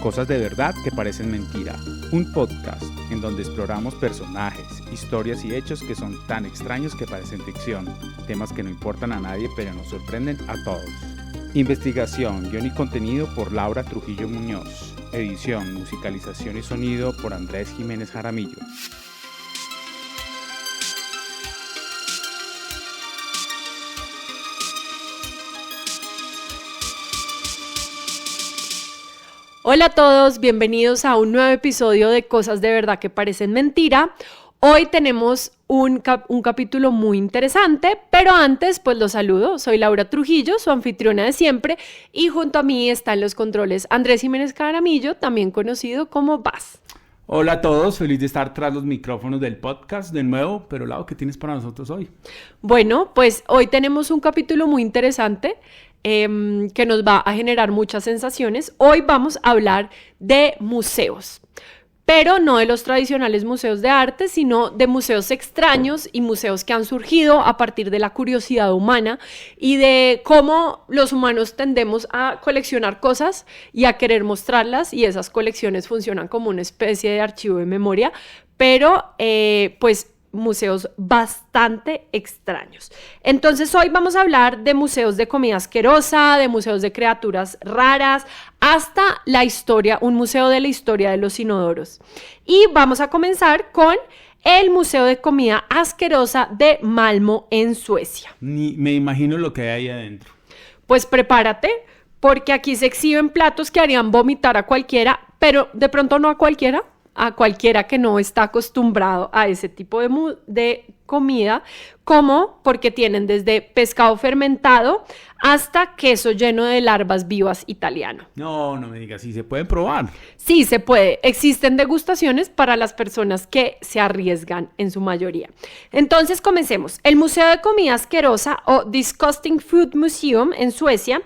Cosas de verdad que parecen mentira, un podcast en donde exploramos personajes, historias y hechos que son tan extraños que parecen ficción, temas que no importan a nadie pero nos sorprenden a todos. Investigación, guión y contenido por Laura Trujillo Muñoz, edición, musicalización y sonido por Andrés Jiménez Jaramillo. Hola a todos, bienvenidos a un nuevo episodio de Cosas de verdad que parecen mentira. Hoy tenemos un capítulo muy interesante, pero antes pues los saludo. Soy Laura Trujillo, su anfitriona de siempre, y junto a mí están los controles Andrés Jiménez Jaramillo, también conocido como Bas. Hola a todos, feliz de estar tras los micrófonos del podcast de nuevo, pero Lau, ¿qué tienes para nosotros hoy? Bueno, pues hoy tenemos un capítulo muy interesante que nos va a generar muchas sensaciones. Hoy vamos a hablar de museos, pero no de los tradicionales museos de arte, sino de museos extraños y museos que han surgido a partir de la curiosidad humana y de cómo los humanos tendemos a coleccionar cosas y a querer mostrarlas, y esas colecciones funcionan como una especie de archivo de memoria, pero pues museos bastante extraños. Entonces hoy vamos a hablar de museos de comida asquerosa, de museos de criaturas raras, hasta la historia, un museo de la historia de los inodoros. Y vamos a comenzar con el Museo de Comida Asquerosa de Malmö en Suecia. Ni me imagino lo que hay ahí adentro. Pues prepárate, porque aquí se exhiben platos que harían vomitar a cualquiera, pero de pronto no a cualquiera que no está acostumbrado a ese tipo de comida, como porque tienen desde pescado fermentado hasta queso lleno de larvas vivas italiano. No me digas, ¿sí se pueden probar? Sí, se puede. Existen degustaciones para las personas que se arriesgan en su mayoría. Entonces, comencemos. El Museo de Comida Asquerosa o Disgusting Food Museum en Suecia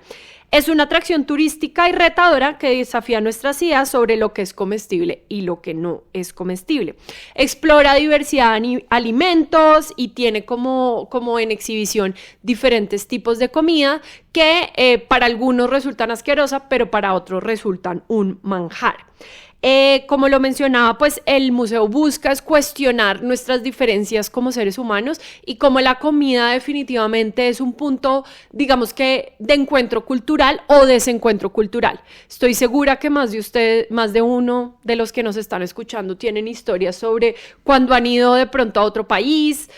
es una atracción turística y retadora que desafía nuestras ideas sobre lo que es comestible y lo que no es comestible. Explora diversidad de alimentos y tiene como en exhibición diferentes tipos de comida que para algunos resultan asquerosas, pero para otros resultan un manjar. Como lo mencionaba, pues el museo busca es cuestionar nuestras diferencias como seres humanos, y como la comida definitivamente es un punto, digamos que de encuentro cultural o desencuentro cultural. Estoy segura que más de uno de los que nos están escuchando tienen historias sobre cuando han ido de pronto a otro país,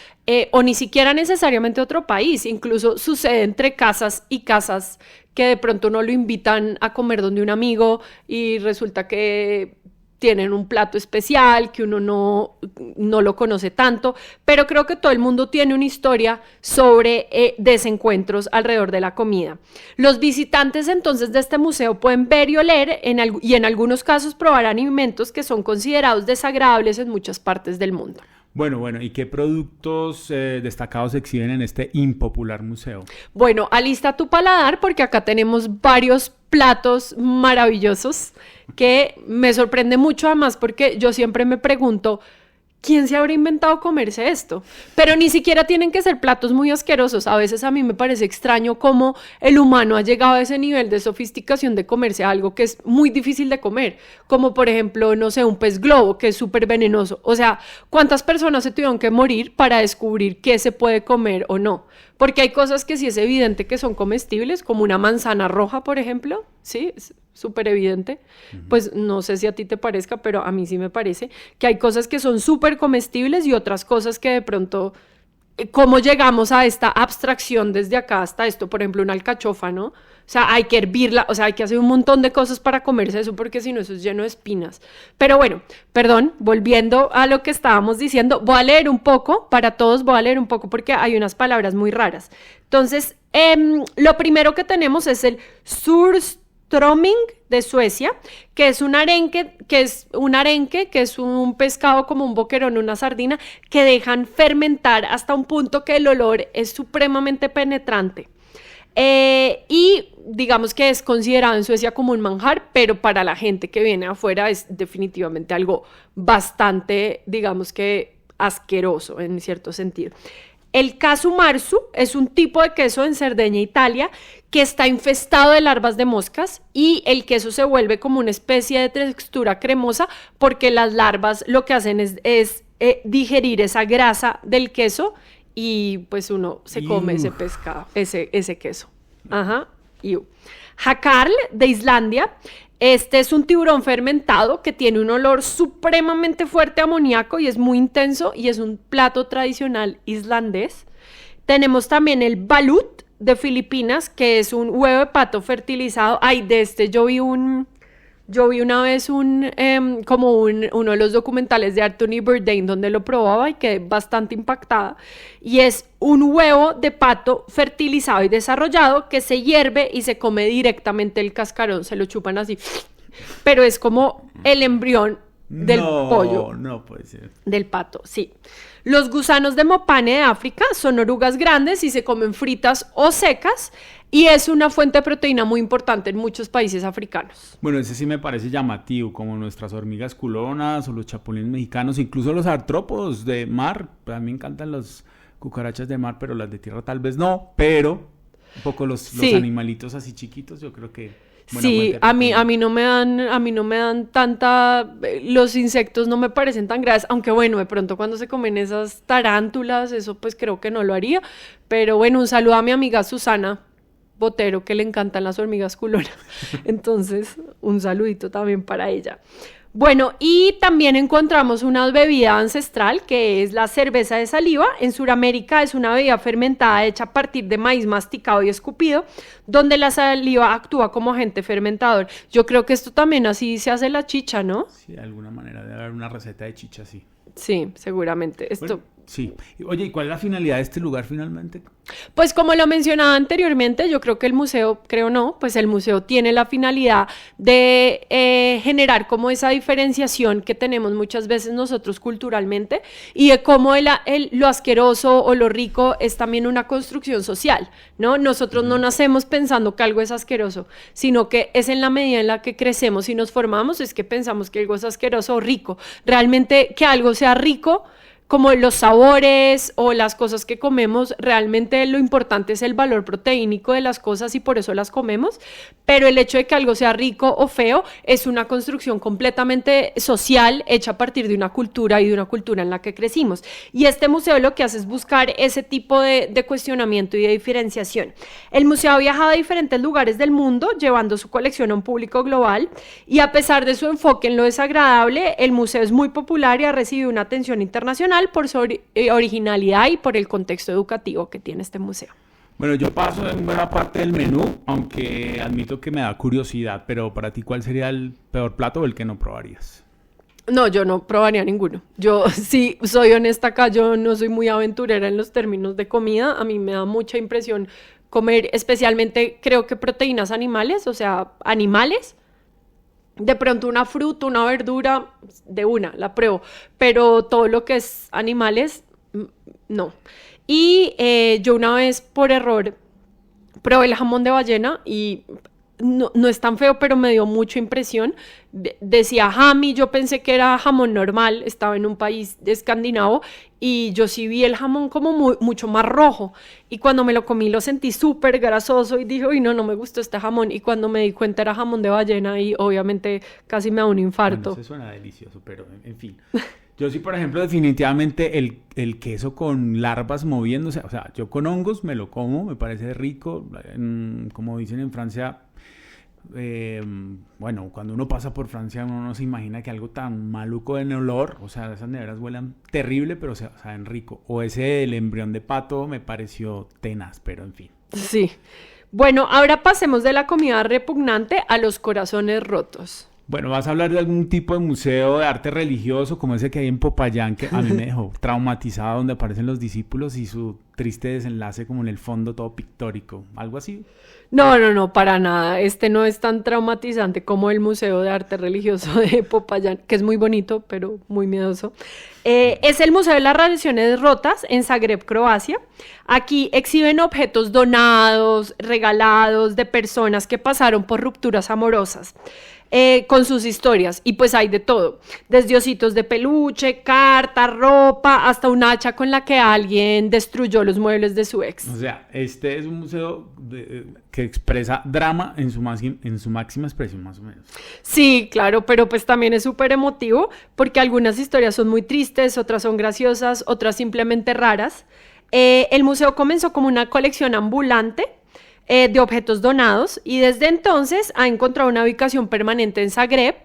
o ni siquiera necesariamente a otro país, incluso sucede entre casas y casas que de pronto no lo invitan a comer donde un amigo y resulta que tienen un plato especial que uno no lo conoce tanto, pero creo que todo el mundo tiene una historia sobre desencuentros alrededor de la comida. Los visitantes entonces de este museo pueden ver y oler y en algunos casos probar alimentos que son considerados desagradables en muchas partes del mundo. Bueno, ¿y qué productos destacados se exhiben en este impopular museo? Bueno, alista tu paladar porque acá tenemos varios platos maravillosos que me sorprende mucho, además porque yo siempre me pregunto ¿quién se habrá inventado comerse esto? Pero ni siquiera tienen que ser platos muy asquerosos. A veces a mí me parece extraño cómo el humano ha llegado a ese nivel de sofisticación de comerse algo que es muy difícil de comer, como por ejemplo, no sé, un pez globo que es súper venenoso. O sea, ¿cuántas personas se tuvieron que morir para descubrir qué se puede comer o no? Porque hay cosas que sí es evidente que son comestibles, como una manzana roja, por ejemplo, ¿sí? Es súper evidente. Pues no sé si a ti te parezca, pero a mí sí me parece que hay cosas que son súper comestibles y otras cosas que de pronto, ¿cómo llegamos a esta abstracción desde acá hasta esto? Por ejemplo, una alcachofa, ¿no? O sea, hay que hervirla, o sea, hay que hacer un montón de cosas para comerse eso, porque si no, eso es lleno de espinas. Pero bueno, perdón, volviendo a lo que estábamos diciendo, voy a leer un poco, para todos voy a leer un poco porque hay unas palabras muy raras. Entonces, lo primero que tenemos es el surströmming de Suecia, que es un arenque, que es un pescado como un boquerón, una sardina, que dejan fermentar hasta un punto que el olor es supremamente penetrante. Y digamos que es considerado en Suecia como un manjar, pero para la gente que viene afuera es definitivamente algo bastante, digamos que asqueroso en cierto sentido. El casu marzu es un tipo de queso en Cerdeña, Italia, que está infestado de larvas de moscas y el queso se vuelve como una especie de textura cremosa porque las larvas lo que hacen es digerir esa grasa del queso y pues uno se come ese pescado, ese queso. Ajá. Jakarl de Islandia. Este es un tiburón fermentado que tiene un olor supremamente fuerte a amoníaco y es muy intenso y es un plato tradicional islandés. Tenemos también el balut de Filipinas, que es un huevo de pato fertilizado. Ay, de este yo vi una vez uno de los documentales de Anthony Bourdain donde lo probaba y quedé bastante impactada. Y es un huevo de pato fertilizado y desarrollado que se hierve y se come directamente el cascarón, se lo chupan así. Pero es como el embrión del pollo. No puede ser. Del pato, sí. Los gusanos de Mopane de África son orugas grandes y se comen fritas o secas y es una fuente de proteína muy importante en muchos países africanos. Bueno, ese sí me parece llamativo, como nuestras hormigas culonas o los chapulines mexicanos, incluso los artrópodos de mar. A mí me encantan las cucarachas de mar, pero las de tierra tal vez no, pero un poco los animalitos así chiquitos, yo creo que... Sí, a mí no me dan tanta, los insectos no me parecen tan graves, aunque bueno, de pronto cuando se comen esas tarántulas, eso pues creo que no lo haría, pero bueno, un saludo a mi amiga Susana Botero, que le encantan las hormigas culonas, entonces un saludito también para ella. Bueno, y también encontramos una bebida ancestral que es la cerveza de saliva. En Sudamérica es una bebida fermentada hecha a partir de maíz masticado y escupido, donde la saliva actúa como agente fermentador. Yo creo que esto también así se hace la chicha, ¿no? Sí, de alguna manera debe haber una receta de chicha, sí. Sí, seguramente. Bueno, sí. Oye, ¿y cuál es la finalidad de este lugar finalmente? Pues como lo mencionaba anteriormente, yo creo que el museo, pues el museo tiene la finalidad de generar como esa diferenciación que tenemos muchas veces nosotros culturalmente y de cómo lo asqueroso o lo rico es también una construcción social, ¿no? Nosotros no nacemos pensando que algo es asqueroso, sino que es en la medida en la que crecemos y nos formamos es que pensamos que algo es asqueroso o rico. Realmente que algo sea rico, como los sabores o las cosas que comemos, realmente lo importante es el valor proteínico de las cosas y por eso las comemos, pero el hecho de que algo sea rico o feo es una construcción completamente social hecha a partir de una cultura y de una cultura en la que crecimos. Y este museo lo que hace es buscar ese tipo de cuestionamiento y de diferenciación. El museo ha viajado a diferentes lugares del mundo llevando su colección a un público global y a pesar de su enfoque en lo desagradable, el museo es muy popular y ha recibido una atención internacional por su originalidad y por el contexto educativo que tiene este museo. Bueno, yo paso en buena parte del menú, aunque admito que me da curiosidad, pero para ti, ¿cuál sería el peor plato o el que no probarías? No, yo no probaría ninguno. Yo, sí, soy honesta acá, yo no soy muy aventurera en los términos de comida. A mí me da mucha impresión comer, especialmente creo que proteínas animales, o sea, animales. De pronto una fruta, una verdura, de una, la pruebo. Pero todo lo que es animales, no. Y yo una vez, por error, probé el jamón de ballena y no es tan feo, pero me dio mucha impresión. Decía ham y yo pensé que era jamón normal, estaba en un país escandinavo y yo sí vi el jamón como mucho más rojo y cuando me lo comí lo sentí súper grasoso y dije, uy, no me gustó este jamón y cuando me di cuenta era jamón de ballena y obviamente casi me da un infarto. Bueno, eso suena delicioso, pero en fin. Yo sí, por ejemplo, definitivamente el queso con larvas moviéndose, o sea, yo con hongos me lo como, me parece rico, como dicen en Francia. Bueno, cuando uno pasa por Francia uno no se imagina que algo tan maluco en olor, o sea, esas neveras huelan terrible, pero saben rico. O ese del embrión de pato me pareció tenaz, pero en fin. Sí. Bueno, ahora pasemos de la comida repugnante a los corazones rotos. Bueno, vas a hablar de algún tipo de museo de arte religioso como ese que hay en Popayán, que a mí me dejó traumatizado, donde aparecen los discípulos y su triste desenlace como en el fondo todo pictórico, algo así. No, para nada. Este no es tan traumatizante como el Museo de Arte Religioso de Popayán, que es muy bonito, pero muy miedoso. Es el Museo de las Relaciones Rotas en Zagreb, Croacia. Aquí exhiben objetos donados, regalados de personas que pasaron por rupturas amorosas. con sus historias, y pues hay de todo, desde ositos de peluche, cartas, ropa, hasta un hacha con la que alguien destruyó los muebles de su ex. O sea, este es un museo que expresa drama en su máxima expresión, más o menos. Sí, claro, pero pues también es súper emotivo, porque algunas historias son muy tristes, otras son graciosas, otras simplemente raras. El museo comenzó como una colección ambulante de objetos donados, y desde entonces ha encontrado una ubicación permanente en Zagreb,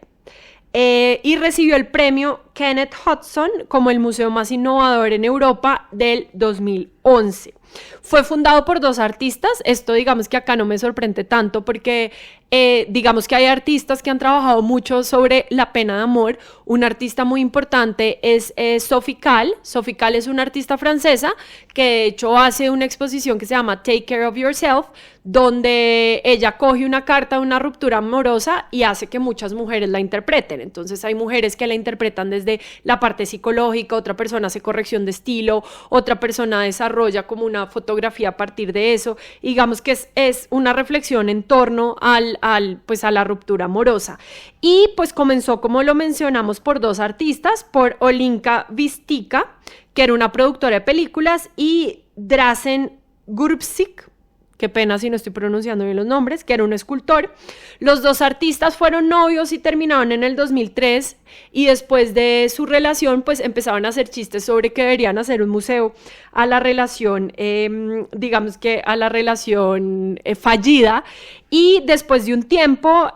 y recibió el premio Kenneth Hudson como el museo más innovador en Europa del 2011. Fue fundado por 2 artistas. Esto digamos que acá no me sorprende tanto porque digamos que hay artistas que han trabajado mucho sobre la pena de amor. Un artista muy importante es Sophie Calle. Sophie Calle es una artista francesa que de hecho hace una exposición que se llama Take Care of Yourself, donde ella coge una carta de una ruptura amorosa y hace que muchas mujeres la interpreten. Entonces hay mujeres que la interpretan desde la parte psicológica, otra persona hace corrección de estilo, otra persona desarrolla como una fotografía a partir de eso. Digamos que es una reflexión en torno a la ruptura amorosa. Y pues comenzó, como lo mencionamos, por 2 artistas, por Olinka Vistica, que era una productora de películas, y Drazen Gurbsik, qué pena si no estoy pronunciando bien los nombres, que era un escultor. Los 2 artistas fueron novios y terminaron en el 2003, y después de su relación pues empezaron a hacer chistes sobre que deberían hacer un museo a la relación, digamos que a la relación fallida. Y después de un tiempo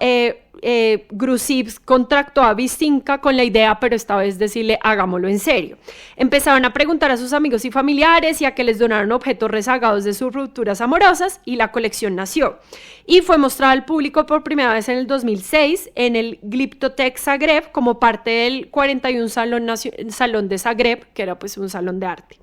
Grusivs contrató a Vistinka con la idea, pero esta vez decirle hagámoslo en serio. Empezaron a preguntar a sus amigos y familiares y a que les donaron objetos rezagados de sus rupturas amorosas, y la colección nació y fue mostrada al público por primera vez en el 2006 en el Glyptotek Zagreb como parte del 41 Salón de Zagreb, que era pues un salón de arte.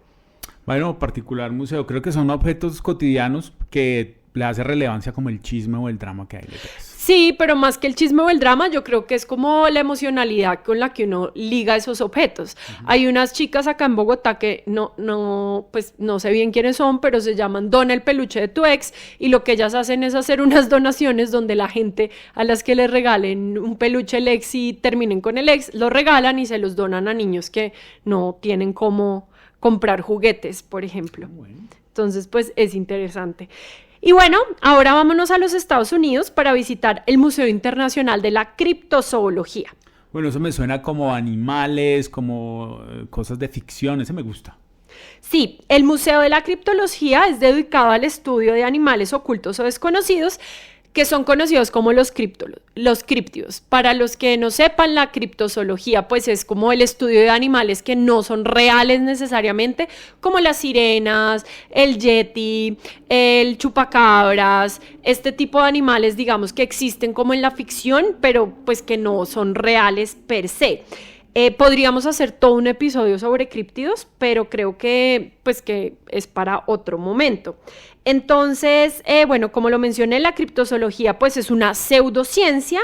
Bueno, particular museo, creo que son objetos cotidianos que le hace relevancia como el chisme o el drama que hay detrás. Sí, pero más que el chisme o el drama, yo creo que es como la emocionalidad con la que uno liga esos objetos. Uh-huh. Hay unas chicas acá en Bogotá que pues no sé bien quiénes son, pero se llaman Dona el peluche de tu ex, y lo que ellas hacen es hacer unas donaciones donde la gente a las que les regalen un peluche el ex y terminen con el ex, lo regalan y se los donan a niños que no tienen cómo comprar juguetes, por ejemplo. Bueno. Entonces, pues es interesante. Y bueno, ahora vámonos a los Estados Unidos para visitar el Museo Internacional de la Criptozoología. Bueno, eso me suena como animales, como cosas de ficción, ese me gusta. Sí, el Museo de la Criptología es dedicado al estudio de animales ocultos o desconocidos, que son conocidos como los críptidos. Para los que no sepan, la criptozoología pues es como el estudio de animales que no son reales necesariamente, como las sirenas, el yeti, el chupacabras, este tipo de animales, digamos, que existen como en la ficción, pero pues que no son reales per se. Podríamos hacer todo un episodio sobre críptidos, pero creo que es para otro momento. Entonces, bueno, como lo mencioné, la criptozoología pues es una pseudociencia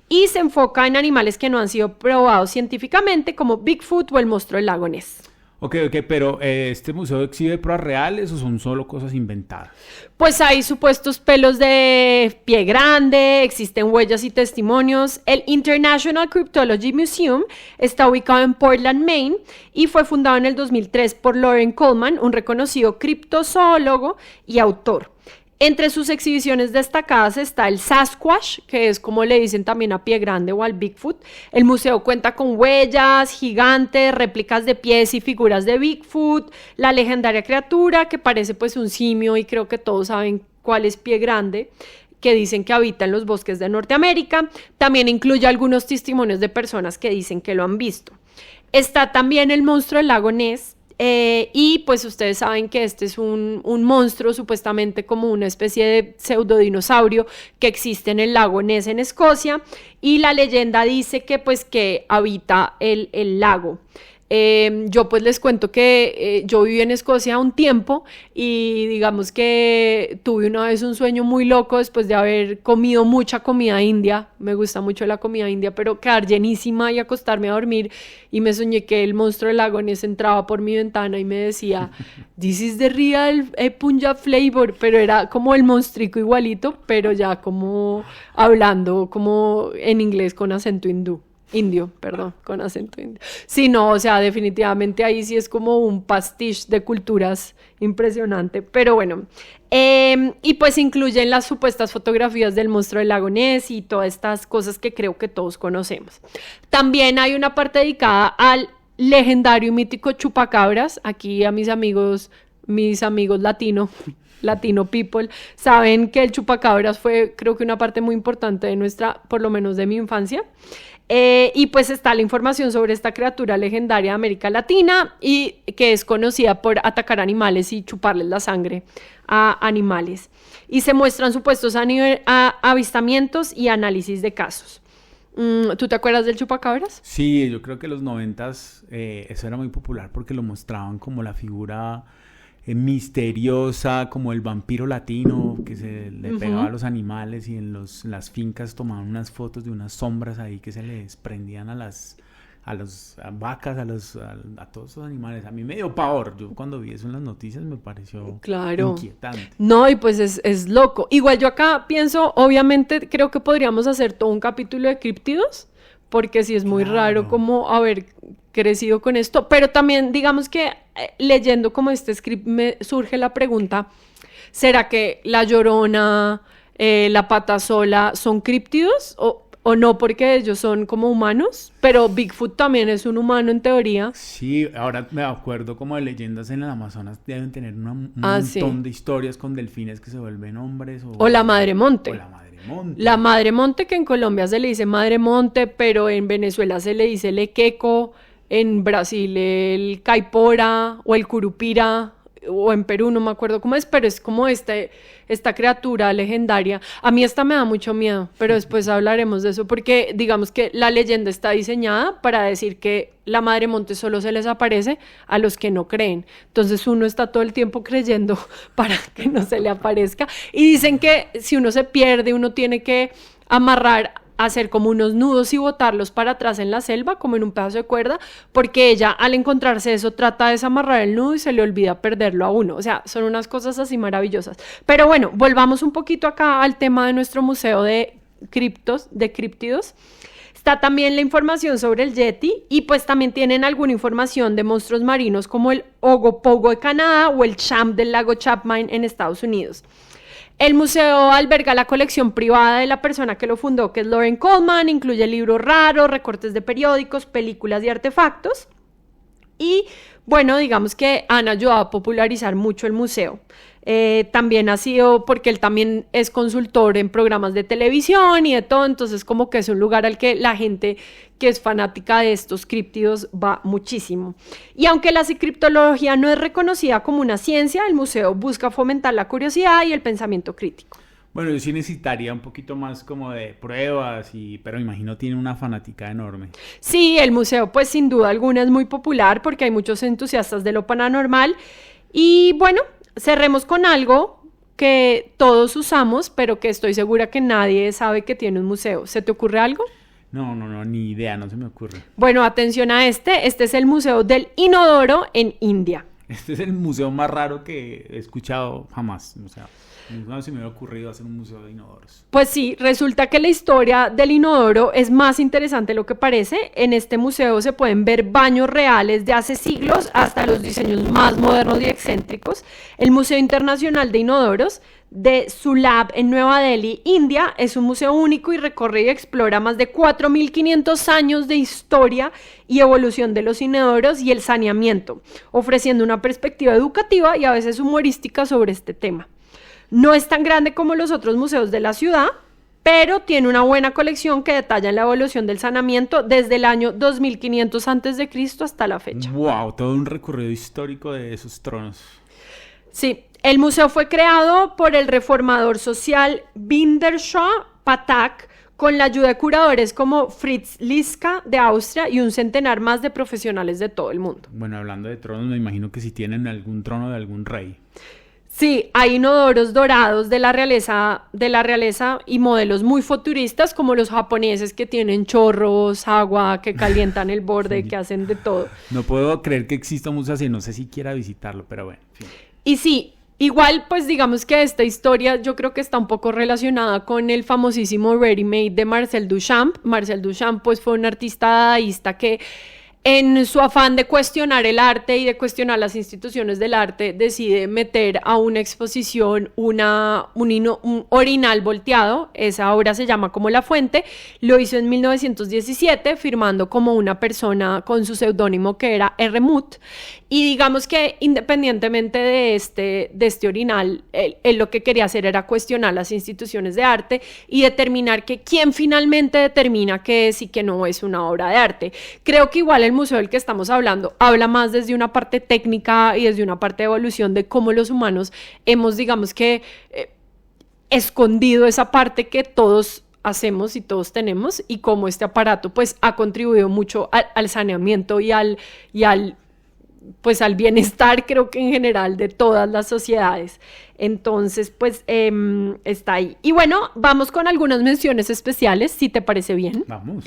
y se enfoca en animales que no han sido probados científicamente, como Bigfoot o el monstruo del lago Ness. Ok, pero ¿este museo exhibe pruebas reales o son solo cosas inventadas? Pues hay supuestos pelos de pie grande, existen huellas y testimonios. El International Cryptology Museum está ubicado en Portland, Maine, y fue fundado en el 2003 por Loren Coleman, un reconocido criptozoólogo y autor. Entre sus exhibiciones destacadas está el Sasquatch, que es como le dicen también a pie grande o al Bigfoot. El museo cuenta con huellas gigantes, réplicas de pies y figuras de Bigfoot, la legendaria criatura que parece pues un simio, y creo que todos saben cuál es pie grande, que dicen que habita en los bosques de Norteamérica. También incluye algunos testimonios de personas que dicen que lo han visto. Está también el monstruo del lago Ness. Y pues ustedes saben que este es un monstruo supuestamente como una especie de pseudodinosaurio que existe en el lago Ness en Escocia, y la leyenda dice que pues que habita el lago. Yo pues les cuento que yo viví en Escocia un tiempo y digamos que tuve una vez un sueño muy loco después de haber comido mucha comida india. Me gusta mucho la comida india, pero quedar llenísima y acostarme a dormir, y me soñé que el monstruo del lago Ness entraba por mi ventana y me decía "This is the real Punjab flavor", pero era como el monstruico igualito, pero ya como hablando como en inglés con acento indio, con acento indio. Sí, no, o sea, definitivamente ahí sí es como un pastiche de culturas impresionante, pero bueno. Y pues incluyen las supuestas fotografías del monstruo del lago Ness y todas estas cosas que creo que todos conocemos. También hay una parte dedicada al legendario y mítico chupacabras. Aquí a mis amigos Latino people, saben que el chupacabras fue, creo que una parte muy importante de nuestra, por lo menos de mi infancia. Y pues está la información sobre esta criatura legendaria de América Latina y que es conocida por atacar animales y chuparles la sangre a animales. Y se muestran supuestos avistamientos y análisis de casos. ¿Tú te acuerdas del chupacabras? Sí, yo creo que en los 90s eso era muy popular porque lo mostraban como la figura misteriosa, como el vampiro latino que se le pegaba a los animales, y en las fincas tomaban unas fotos de unas sombras ahí que se les prendían a las vacas, a todos esos animales. A mí me dio pavor. Yo cuando vi eso en las noticias me pareció inquietante. No, y pues es loco. Igual yo acá pienso, obviamente creo que podríamos hacer todo un capítulo de críptidos, porque sí es muy raro como haber crecido con esto, pero también digamos que leyendo como este script me surge la pregunta, ¿será que la Llorona, la Patasola son críptidos o no, porque ellos son como humanos? Pero Bigfoot también es un humano en teoría. Sí, ahora me acuerdo como de leyendas en el Amazonas deben tener un montón de historias con delfines que se vuelven hombres. O la Madre Monte. La Madre Monte, que en Colombia se le dice Madre Monte, pero en Venezuela se le dice Lequeco, en Brasil el Caipora o el Curupira, o en Perú no me acuerdo cómo es, pero es como esta criatura legendaria. A mí esta me da mucho miedo, pero después hablaremos de eso, porque digamos que la leyenda está diseñada para decir que la Madre Monte solo se les aparece a los que no creen. Entonces uno está todo el tiempo creyendo para que no se le aparezca. Y dicen que si uno se pierde, uno tiene que hacer como unos nudos y botarlos para atrás en la selva, como en un pedazo de cuerda, porque ella al encontrarse eso trata de desamarrar el nudo y se le olvida perderlo a uno. O sea, son unas cosas así maravillosas. Pero bueno, volvamos un poquito acá al tema de nuestro museo de críptidos. Está también la información sobre el Yeti, y pues también tienen alguna información de monstruos marinos como el Ogopogo de Canadá o el Champ del lago Chapman en Estados Unidos. El museo alberga la colección privada de la persona que lo fundó, que es Loren Coleman. Incluye libros raros, recortes de periódicos, películas y artefactos. Y bueno, digamos que han ayudado a popularizar mucho el museo. También ha sido porque él también es consultor en programas de televisión y de todo, entonces como que es un lugar al que la gente que es fanática de estos críptidos va muchísimo. Y aunque la criptología no es reconocida como una ciencia, el museo busca fomentar la curiosidad y el pensamiento crítico. Bueno, yo sí necesitaría un poquito más como de pruebas, pero imagino tiene una fanática enorme. Sí, el museo pues sin duda alguna es muy popular porque hay muchos entusiastas de lo paranormal. Y bueno, cerremos con algo que todos usamos, pero que estoy segura que nadie sabe que tiene un museo. ¿Se te ocurre algo? No, ni idea, no se me ocurre. Bueno, atención a este es el Museo del Inodoro en India. Este es el museo más raro que he escuchado jamás, o sea, no se me hubiera ocurrido hacer un museo de inodoros. Pues sí, resulta que la historia del inodoro es más interesante de lo que parece. En este museo se pueden ver baños reales de hace siglos hasta los diseños más modernos y excéntricos. El Museo Internacional de Inodoros de Sulabh en Nueva Delhi, India, es un museo único y recorre y explora más de 4.500 años de historia y evolución de los inodoros y el saneamiento, ofreciendo una perspectiva educativa y a veces humorística sobre este tema. No es tan grande como los otros museos de la ciudad, pero tiene una buena colección que detalla la evolución del saneamiento desde el año 2500 a.C. hasta la fecha. ¡Wow! Todo un recorrido histórico de esos tronos. Sí, el museo fue creado por el reformador social Binder Shah Pathak con la ayuda de curadores como Fritz Liska de Austria y un centenar más de profesionales de todo el mundo. Bueno, hablando de tronos, me imagino que si tienen algún trono de algún rey. Sí, hay inodoros dorados de la realeza y modelos muy futuristas como los japoneses que tienen chorros, agua, que calientan el borde, que hacen de todo. No puedo creer que exista un museo así, no sé si quiera visitarlo, pero bueno. Sí. Y sí, igual pues digamos que esta historia yo creo que está un poco relacionada con el famosísimo Ready Made de Marcel Duchamp. Marcel Duchamp pues fue un artista dadaísta que en su afán de cuestionar el arte y de cuestionar las instituciones del arte, decide meter a una exposición un orinal volteado. Esa obra se llama como La Fuente. Lo hizo en 1917, firmando como una persona con su seudónimo que era R. Muth. Y digamos que independientemente de este orinal, él lo que quería hacer era cuestionar las instituciones de arte y determinar que quién finalmente determina qué es y qué no es una obra de arte. Creo que igual el museo del que estamos hablando habla más desde una parte técnica y desde una parte de evolución de cómo los humanos hemos, digamos que, escondido esa parte que todos hacemos y todos tenemos, y cómo este aparato pues ha contribuido mucho al saneamiento y al bienestar, creo que en general, de todas las sociedades. Entonces, pues, está ahí. Y bueno, vamos con algunas menciones especiales, si te parece bien. Vamos.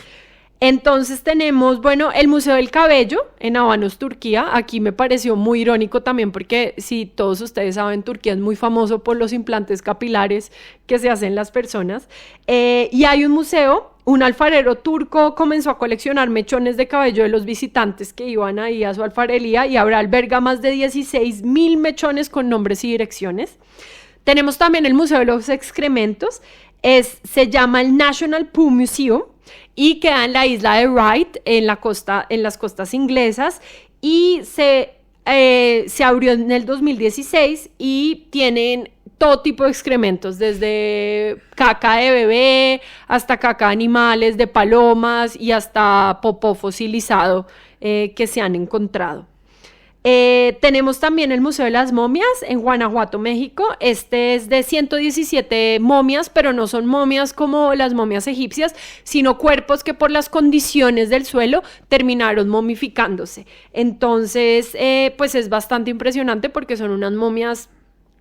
Entonces tenemos, bueno, el Museo del Cabello en Avanos, Turquía. Aquí me pareció muy irónico también porque, si todos ustedes saben, Turquía es muy famoso por los implantes capilares que se hacen las personas. Y hay un museo. Un alfarero turco comenzó a coleccionar mechones de cabello de los visitantes que iban ahí a su alfarería, y ahora alberga más de 16,000 mechones con nombres y direcciones. Tenemos también el Museo de los Excrementos. Se llama el National Poo Museum y queda en la isla de Wight, en las costas inglesas, y se abrió en el 2016 y tienen todo tipo de excrementos, desde caca de bebé hasta caca de animales, de palomas y hasta popó fosilizado que se han encontrado. Tenemos también el Museo de las Momias en Guanajuato, México. Este es de 117 momias, pero no son momias como las momias egipcias, sino cuerpos que por las condiciones del suelo terminaron momificándose. Entonces, pues es bastante impresionante porque son unas momias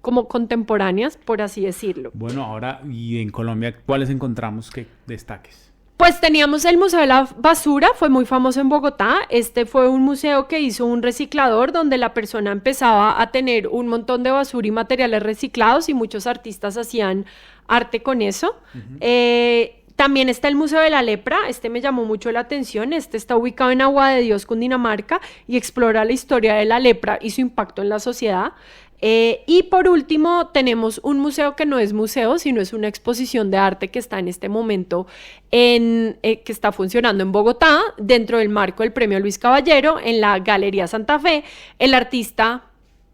como contemporáneas, por así decirlo. Bueno, ahora, ¿y en Colombia cuáles encontramos que destaques? Pues teníamos el Museo de la Basura, fue muy famoso en Bogotá. Este fue un museo que hizo un reciclador donde la persona empezaba a tener un montón de basura y materiales reciclados, y muchos artistas hacían arte con eso. También está el Museo de la Lepra. Este me llamó mucho la atención. Este está ubicado en Agua de Dios, Cundinamarca, y explora la historia de la lepra y su impacto en la sociedad. Y por último tenemos un museo que no es museo, sino es una exposición de arte que está en este momento que está funcionando en Bogotá, dentro del marco del Premio Luis Caballero, en la Galería Santa Fe. El artista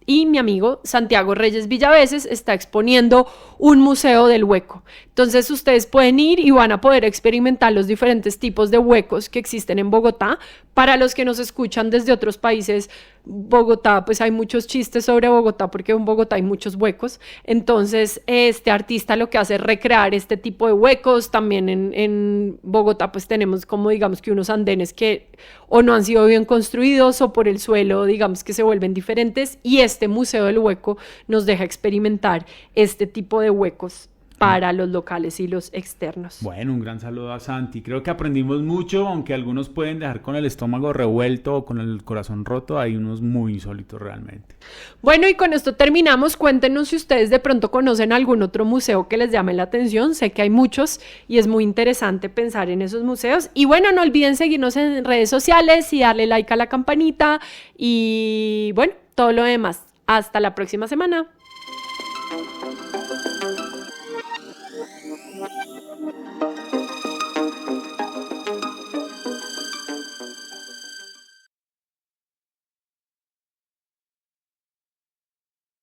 y mi amigo Santiago Reyes Villaveses está exponiendo un museo del hueco. Entonces ustedes pueden ir y van a poder experimentar los diferentes tipos de huecos que existen en Bogotá. Para los que nos escuchan desde otros países, Bogotá, pues hay muchos chistes sobre Bogotá porque en Bogotá hay muchos huecos. Entonces este artista lo que hace es recrear este tipo de huecos. También en Bogotá pues tenemos como, digamos, que unos andenes que o no han sido bien construidos o por el suelo, digamos, que se vuelven diferentes, y este Museo del Hueco nos deja experimentar este tipo de huecos para los locales y los externos. Bueno, un gran saludo a Santi. Creo que aprendimos mucho, aunque algunos pueden dejar con el estómago revuelto o con el corazón roto. Hay unos muy insólitos realmente. Bueno, y con esto terminamos. Cuéntenos si ustedes de pronto conocen algún otro museo que les llame la atención. Sé que hay muchos y es muy interesante pensar en esos museos. Y bueno, no olviden seguirnos en redes sociales y darle like a la campanita y bueno, todo lo demás. Hasta la próxima semana.